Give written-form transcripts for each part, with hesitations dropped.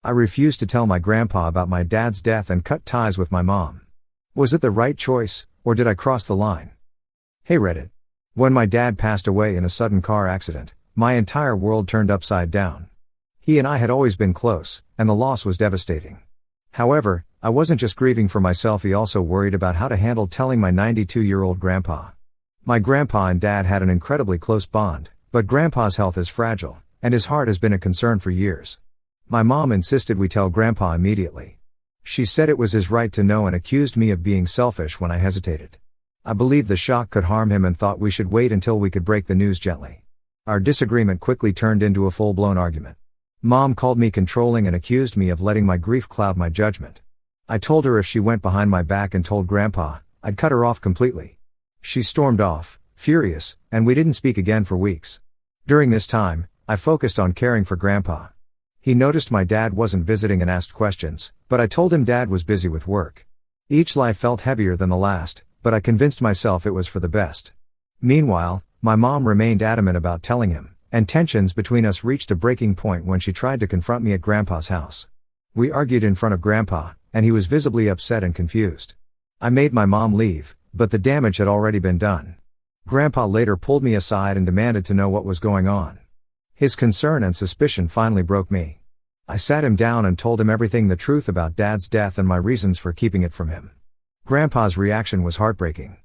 I refused to tell my grandpa about my dad's death and cut ties with my mom. Was it the right choice, or did I cross the line? Hey Reddit. When my dad passed away in a sudden car accident, my entire world turned upside down. He and I had always been close, and the loss was devastating. However, I wasn't just grieving for myself, he also worried about how to handle telling my 92-year-old grandpa. My grandpa and dad had an incredibly close bond, but grandpa's health is fragile, and his heart has been a concern for years. My mom insisted we tell grandpa immediately. She said it was his right to know and accused me of being selfish when I hesitated. I believed the shock could harm him and thought we should wait until we could break the news gently. Our disagreement quickly turned into a full-blown argument. Mom called me controlling and accused me of letting my grief cloud my judgment. I told her if she went behind my back and told grandpa, I'd cut her off completely. She stormed off, furious, and we didn't speak again for weeks. During this time, I focused on caring for grandpa. He noticed my dad wasn't visiting and asked questions, but I told him dad was busy with work. Each life felt heavier than the last, but I convinced myself it was for the best. Meanwhile, my mom remained adamant about telling him, and tensions between us reached a breaking point when she tried to confront me at grandpa's house. We argued in front of grandpa, and he was visibly upset and confused. I made my mom leave, but the damage had already been done. Grandpa later pulled me aside and demanded to know what was going on. His concern and suspicion finally broke me. I sat him down and told him everything, the truth about dad's death and my reasons for keeping it from him. Grandpa's reaction was heartbreaking.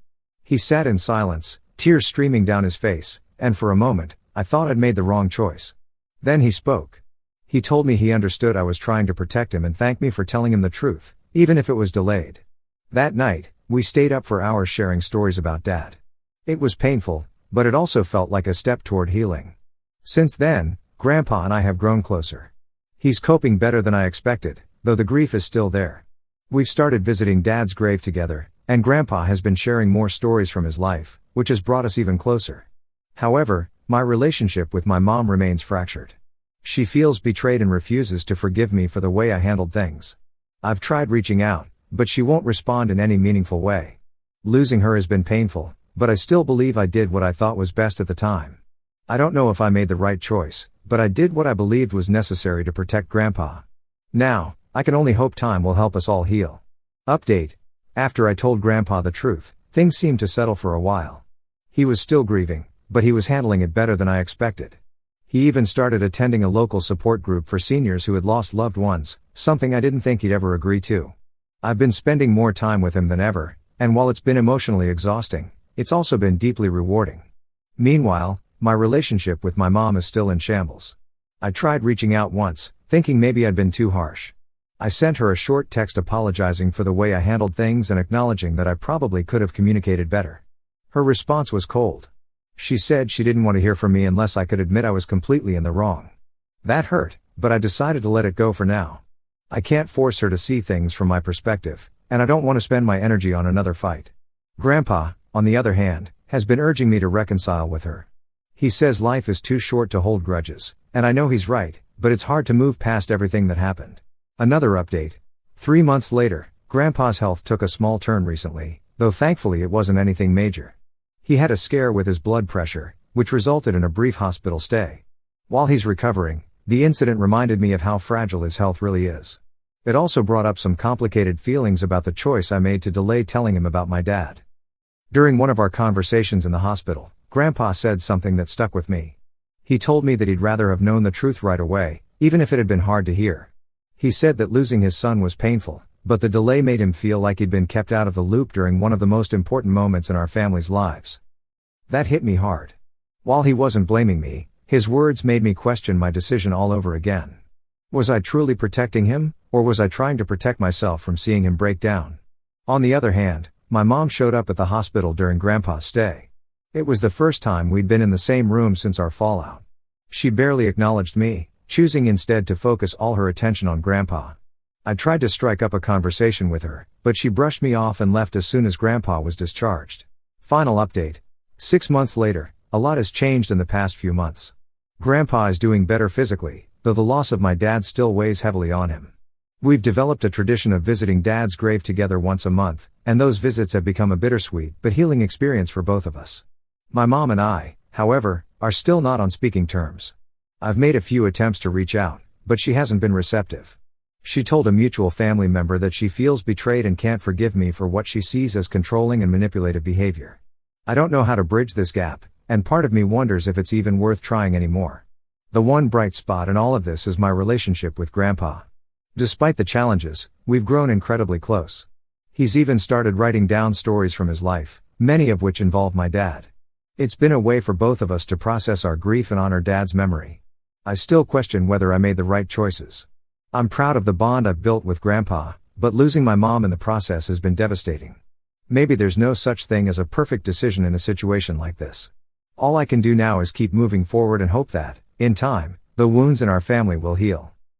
He sat in silence, tears streaming down his face, and for a moment, I thought I'd made the wrong choice. Then he spoke. He told me he understood I was trying to protect him and thanked me for telling him the truth, even if it was delayed. That night, we stayed up for hours sharing stories about Dad. It was painful, but it also felt like a step toward healing. Since then, Grandpa and I have grown closer. He's coping better than I expected, though the grief is still there. We've started visiting Dad's grave together, and Grandpa has been sharing more stories from his life, which has brought us even closer. However, my relationship with my mom remains fractured. She feels betrayed and refuses to forgive me for the way I handled things. I've tried reaching out, but she won't respond in any meaningful way. Losing her has been painful, but I still believe I did what I thought was best at the time. I don't know if I made the right choice, but I did what I believed was necessary to protect Grandpa. Now, I can only hope time will help us all heal. Update. After I told Grandpa the truth, things seemed to settle for a while. He was still grieving, but he was handling it better than I expected. He even started attending a local support group for seniors who had lost loved ones, something I didn't think he'd ever agree to. I've been spending more time with him than ever, and while it's been emotionally exhausting, it's also been deeply rewarding. Meanwhile, my relationship with my mom is still in shambles. I tried reaching out once, thinking maybe I'd been too harsh. I sent her a short text apologizing for the way I handled things and acknowledging that I probably could have communicated better. Her response was cold. She said she didn't want to hear from me unless I could admit I was completely in the wrong. That hurt, but I decided to let it go for now. I can't force her to see things from my perspective, and I don't want to spend my energy on another fight. Grandpa, on the other hand, has been urging me to reconcile with her. He says life is too short to hold grudges, and I know he's right, but it's hard to move past everything that happened. Another update. 3 months later, Grandpa's health took a small turn recently, though thankfully it wasn't anything major. He had a scare with his blood pressure, which resulted in a brief hospital stay. While he's recovering, the incident reminded me of how fragile his health really is. It also brought up some complicated feelings about the choice I made to delay telling him about my dad. During one of our conversations in the hospital, Grandpa said something that stuck with me. He told me that he'd rather have known the truth right away, even if it had been hard to hear. He said that losing his son was painful, but the delay made him feel like he'd been kept out of the loop during one of the most important moments in our family's lives. That hit me hard. While he wasn't blaming me, his words made me question my decision all over again. Was I truly protecting him, or was I trying to protect myself from seeing him break down? On the other hand, my mom showed up at the hospital during Grandpa's stay. It was the first time we'd been in the same room since our fallout. She barely acknowledged me, choosing instead to focus all her attention on Grandpa. I tried to strike up a conversation with her, but she brushed me off and left as soon as Grandpa was discharged. Final update. 6 months later, a lot has changed in the past few months. Grandpa is doing better physically, though the loss of my dad still weighs heavily on him. We've developed a tradition of visiting Dad's grave together once a month, and those visits have become a bittersweet but healing experience for both of us. My mom and I, however, are still not on speaking terms. I've made a few attempts to reach out, but she hasn't been receptive. She told a mutual family member that she feels betrayed and can't forgive me for what she sees as controlling and manipulative behavior. I don't know how to bridge this gap, and part of me wonders if it's even worth trying anymore. The one bright spot in all of this is my relationship with Grandpa. Despite the challenges, we've grown incredibly close. He's even started writing down stories from his life, many of which involve my dad. It's been a way for both of us to process our grief and honor Dad's memory. I still question whether I made the right choices. I'm proud of the bond I've built with Grandpa, but losing my mom in the process has been devastating. Maybe there's no such thing as a perfect decision in a situation like this. All I can do now is keep moving forward and hope that, in time, the wounds in our family will heal.